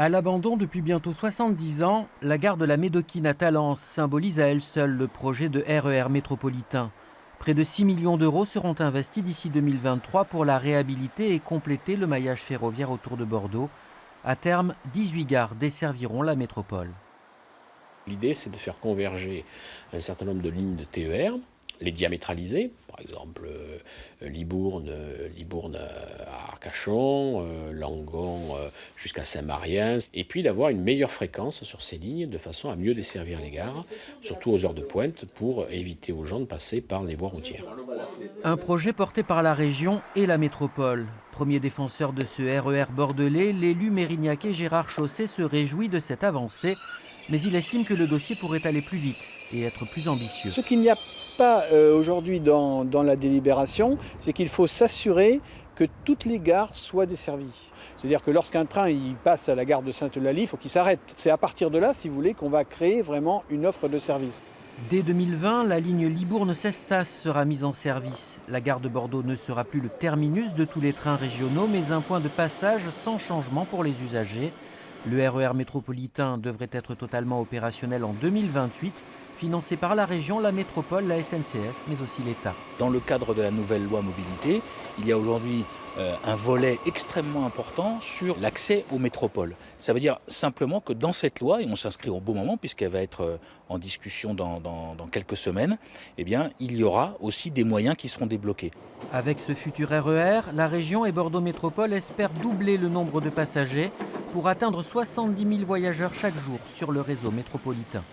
À l'abandon depuis bientôt 70 ans, la gare de la Médoquine à Talence symbolise à elle seule le projet de RER métropolitain. Près de 6 millions d'euros seront investis d'ici 2023 pour la réhabiliter et compléter le maillage ferroviaire autour de Bordeaux. À terme, 18 gares desserviront la métropole. L'idée, c'est de faire converger un certain nombre de lignes de TER, les diamétraliser, par exemple Libourne à Arcachon, Langon jusqu'à Saint-Marien, et puis d'avoir une meilleure fréquence sur ces lignes de façon à mieux desservir les gares, surtout aux heures de pointe, pour éviter aux gens de passer par les voies routières. Un projet porté par la région et la métropole. Premier défenseur de ce RER bordelais, l'élu mérignacais Gérard Chausset se réjouit de cette avancée, mais il estime que le dossier pourrait aller plus vite et être plus ambitieux. Ce qu'il n'y a pas aujourd'hui dans la délibération, c'est qu'il faut s'assurer que toutes les gares soient desservies. C'est-à-dire que lorsqu'un train il passe à la gare de Sainte-Eulalie, il faut qu'il s'arrête. C'est à partir de là, si vous voulez, qu'on va créer vraiment une offre de service. Dès 2020, la ligne Libourne-Cestas sera mise en service. La gare de Bordeaux ne sera plus le terminus de tous les trains régionaux, mais un point de passage sans changement pour les usagers. Le RER métropolitain devrait être totalement opérationnel en 2028, financé par la région, la métropole, la SNCF, mais aussi l'État. Dans le cadre de la nouvelle loi mobilité, il y a aujourd'hui un volet extrêmement important sur l'accès aux métropoles. Ça veut dire simplement que dans cette loi, et on s'inscrit au bon moment puisqu'elle va être en discussion dans quelques semaines, eh bien, il y aura aussi des moyens qui seront débloqués. Avec ce futur RER, la région et Bordeaux Métropole espèrent doubler le nombre de passagers pour atteindre 70 000 voyageurs chaque jour sur le réseau métropolitain.